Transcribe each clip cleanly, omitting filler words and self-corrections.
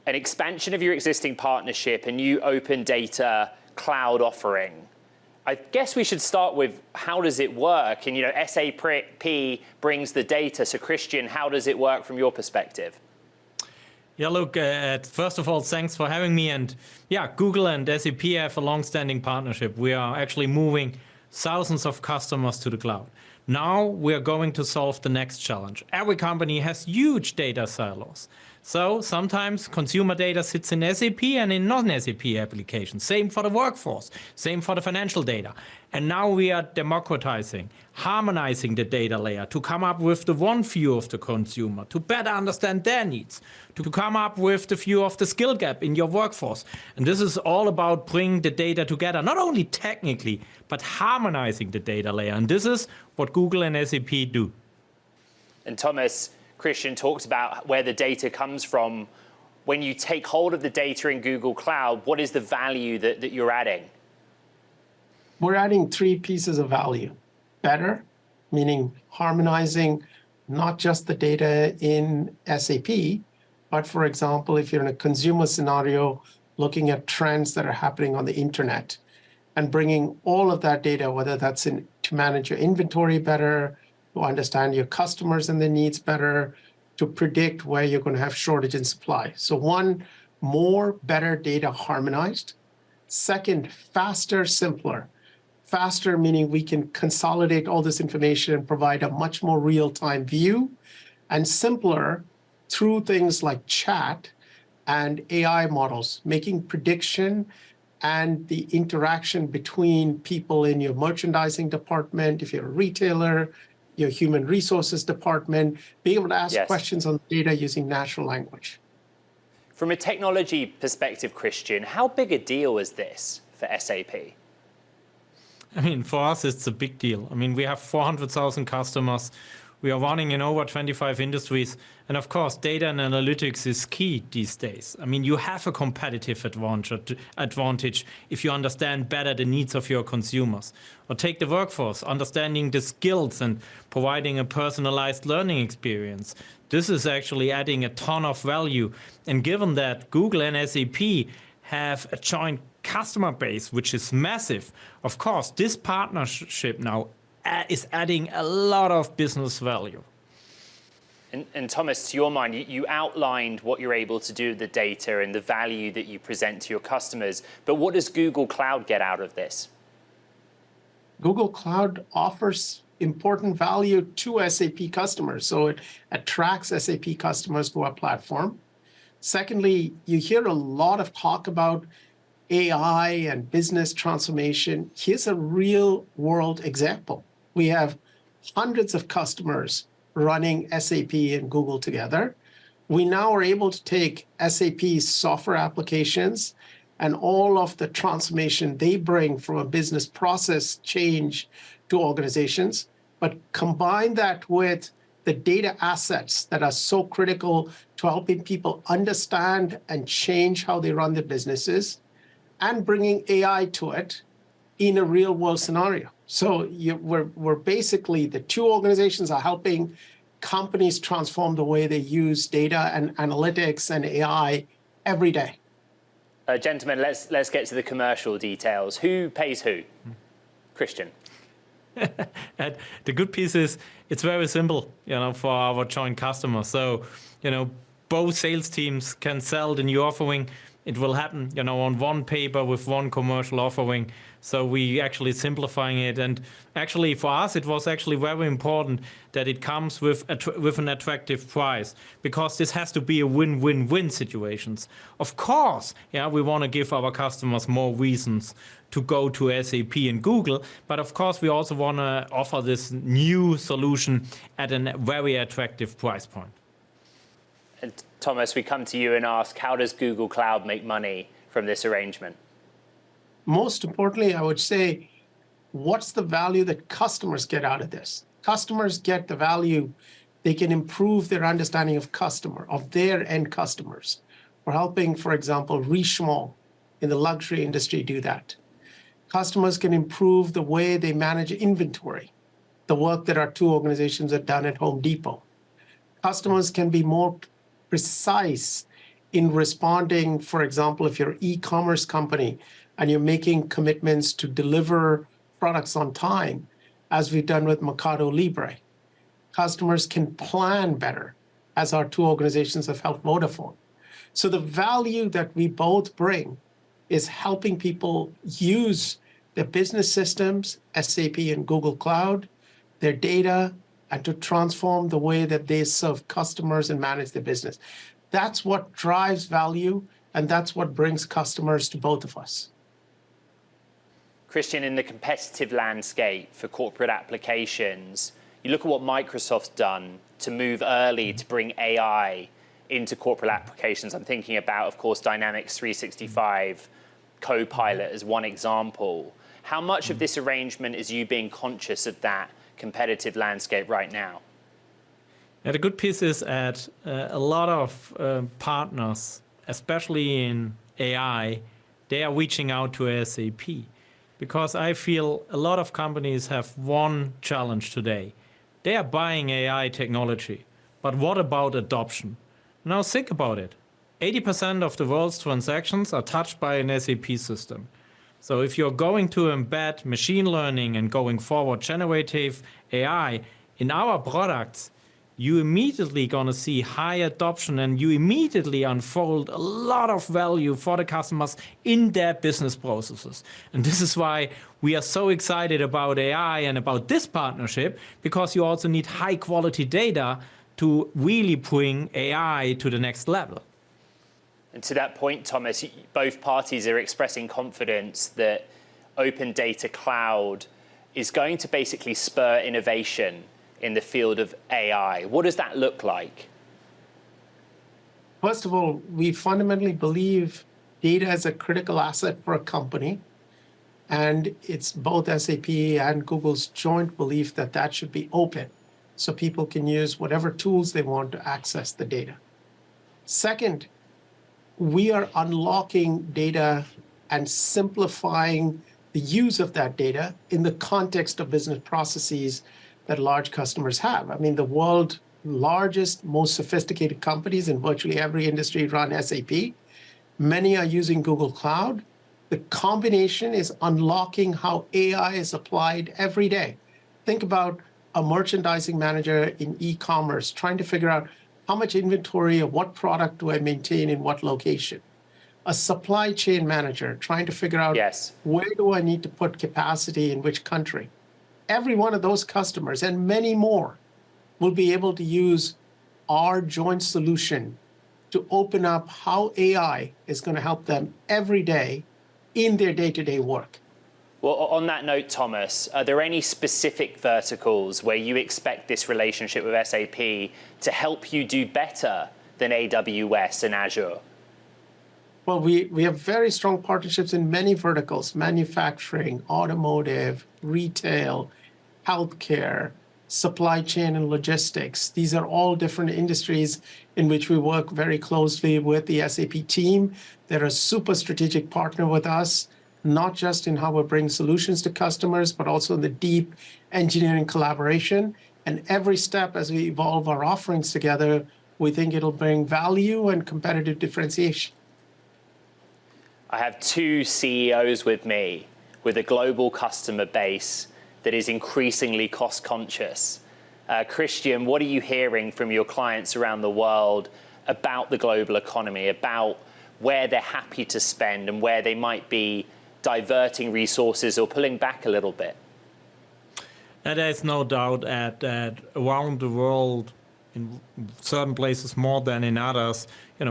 an expansion of your existing partnership, a new open data cloud offering. I guess we should start with how does it work? And SAP brings the data. So Christian, how does it work from your perspective? Yeah, look, first of all, thanks for having me. And yeah, Google and SAP have a long-standing partnership. We are actually moving thousands of customers to the cloud. Now we are going to solve the next challenge. Every company has huge data silos. So sometimes consumer data sits in SAP and in non-SAP applications. Same for the workforce, same for the financial data. And now we are democratizing, harmonizing the data layer to come up with the one view of the consumer, to better understand their needs, to come up with the view of the skill gap in your workforce. And this is all about bringing the data together, not only technically, but harmonizing the data layer. And this is what Google and SAP do. And Thomas, Christian talked about where the data comes from. When you take hold of the data in Google Cloud, what is the value that you're adding? We're adding 3 pieces of value. Better, meaning harmonizing not just the data in SAP, but for example, if you're in a consumer scenario, looking at trends that are happening on the internet and bringing all of that data, whether that's to manage your inventory better, to understand your customers and their needs better, to predict where you're going to have shortage in supply. So one, more, better data harmonized. Second, faster, simpler. Faster meaning we can consolidate all this information and provide a much more real-time view. And simpler through things like chat and AI models, making prediction and the interaction between people in your merchandising department, if you're a retailer, your human resources department, being able to ask questions on data using natural language. From a technology perspective, Christian, how big a deal is this for SAP? I mean, for us, it's a big deal. I mean, we have 400,000 customers. We are running in over 25 industries. And of course, data and analytics is key these days. I mean, you have a competitive advantage if you understand better the needs of your consumers. Or take the workforce, understanding the skills and providing a personalized learning experience. This is actually adding a ton of value. And given that Google and SAP have a joint customer base, which is massive, of course, this partnership now is adding a lot of business value. And Thomas, to your mind, you outlined what you're able to do with the data and the value that you present to your customers. But what does Google Cloud get out of this? Google Cloud offers important value to SAP customers. So it attracts SAP customers to our platform. Secondly, you hear a lot of talk about AI and business transformation. Here's a real world example. We have hundreds of customers running SAP and Google together. We now are able to take SAP's software applications and all of the transformation they bring from a business process change to organizations, but combine that with the data assets that are so critical to helping people understand and change how they run their businesses, and bringing AI to it in a real world scenario. So we're basically, the two organizations are helping companies transform the way they use data and analytics and AI every day. Gentlemen, let's get to the commercial details. Who pays who? Christian. And the good piece is it's very simple, for our joint customers. So, both sales teams can sell the new offering. It will happen, on one paper with one commercial offering. So we actually simplifying it. And actually for us, it was actually very important that it comes with an attractive price, because this has to be a win-win-win situations. Of course, we want to give our customers more reasons to go to SAP and Google. But of course, we also want to offer this new solution at a very attractive price point. And Thomas, we come to you and ask, how does Google Cloud make money from this arrangement? Most importantly, I would say, what's the value that customers get out of this? Customers get the value. They can improve their understanding of their end customers. We're helping, for example, Richemont in the luxury industry do that. Customers can improve the way they manage inventory, the work that our two organizations have done at Home Depot. Customers can be more precise in responding, for example, if you're an e-commerce company and you're making commitments to deliver products on time, as we've done with Mercado Libre. Customers can plan better, as our two organizations have helped Vodafone. So the value that we both bring is helping people use their business systems, SAP and Google Cloud, their data, and to transform the way that they serve customers and manage their business. That's what drives value, and that's what brings customers to both of us. Christian, in the competitive landscape for corporate applications, you look at what Microsoft's done to move early to bring AI into corporate applications. I'm thinking about, of course, Dynamics 365 Copilot as one example. How much of this arrangement is you being conscious of that competitive landscape right now? Yeah, the good piece is that a lot of partners, especially in AI, they are reaching out to SAP. Because I feel a lot of companies have one challenge today. They are buying AI technology, but what about adoption? Now think about it. 80% of the world's transactions are touched by an SAP system. So if you're going to embed machine learning and going forward generative AI in our products, you immediately going to see high adoption, and you immediately unfold a lot of value for the customers in their business processes. And this is why we are so excited about AI and about this partnership, because you also need high quality data to really bring AI to the next level. And to that point, Thomas, both parties are expressing confidence that Open Data Cloud is going to basically spur innovation in the field of AI. What does that look like? First of all, we fundamentally believe data is a critical asset for a company. And it's both SAP and Google's joint belief that that should be open, so people can use whatever tools they want to access the data. Second, we are unlocking data and simplifying the use of that data in the context of business processes that large customers have. I mean, the world's largest, most sophisticated companies in virtually every industry run SAP. Many are using Google Cloud. The combination is unlocking how AI is applied every day. Think about a merchandising manager in e-commerce trying to figure out how much inventory of what product do I maintain in what location. A supply chain manager trying to figure out where do I need to put capacity in which country. Every one of those customers and many more will be able to use our joint solution to open up how AI is going to help them every day in their day-to-day work. Well, on that note, Thomas, are there any specific verticals where you expect this relationship with SAP to help you do better than AWS and Azure? Well, we have very strong partnerships in many verticals: manufacturing, automotive, retail, healthcare, supply chain and logistics. These are all different industries in which we work very closely with the SAP team. They're a super strategic partner with us, not just in how we bring solutions to customers, but also in the deep engineering collaboration. And every step as we evolve our offerings together, we think it'll bring value and competitive differentiation. I have two CEOs with me with a global customer base that is increasingly cost conscious. Christian, what are you hearing from your clients around the world about the global economy, about where they're happy to spend and where they might be diverting resources or pulling back a little bit? And there's no doubt that around the world, in certain places more than in others,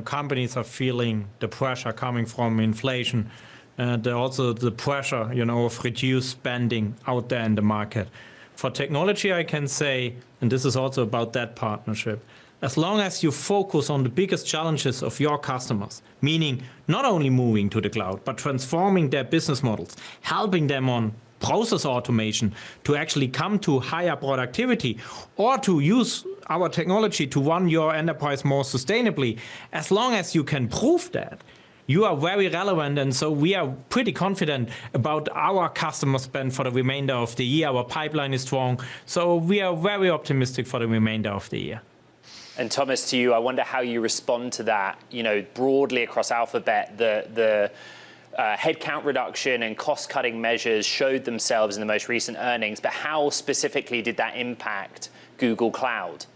companies are feeling the pressure coming from inflation, and also the pressure, of reduced spending out there in the market. For technology, I can say, and this is also about that partnership, as long as you focus on the biggest challenges of your customers, meaning not only moving to the cloud, but transforming their business models, helping them on process automation to actually come to higher productivity, or to use our technology to run your enterprise more sustainably, as long as you can prove that, you are very relevant. And so we are pretty confident about our customer spend for the remainder of the year. Our pipeline is strong. So we are very optimistic for the remainder of the year. And Thomas, to you, I wonder how you respond to that. You know, broadly across Alphabet, the headcount reduction and cost-cutting measures showed themselves in the most recent earnings, but how specifically did that impact Google Cloud?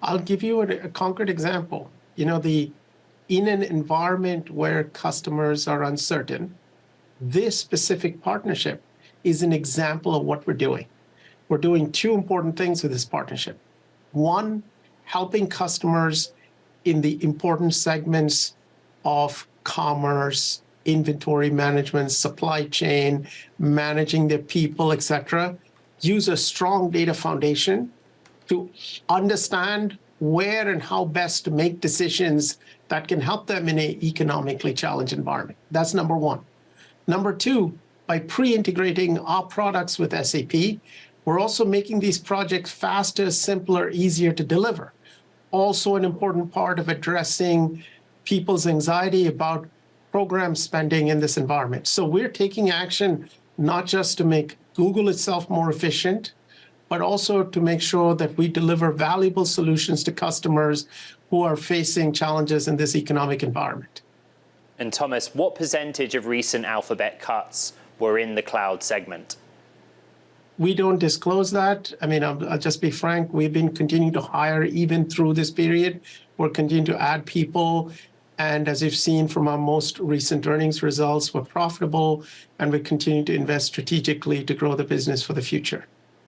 I'll give you a concrete example. You know, in an environment where customers are uncertain, this specific partnership is an example of what we're doing. We're doing two important things with this partnership. One, helping customers in the important segments of commerce, inventory management, supply chain, managing their people, et cetera, use a strong data foundation to understand where and how best to make decisions that can help them in an economically challenged environment. That's number one. Number two, by pre-integrating our products with SAP, we're also making these projects faster, simpler, easier to deliver. Also an important part of addressing people's anxiety about program spending in this environment. So we're taking action not just to make Google itself more efficient, but also to make sure that we deliver valuable solutions to customers who are facing challenges in this economic environment. And Thomas, what percentage of recent Alphabet cuts were in the cloud segment? We don't disclose that. I mean, I'll just be frank, we've been continuing to hire even through this period. We're continuing to add people. And as you've seen from our most recent earnings results, we're profitable and we continue to invest strategically to grow the business for the future.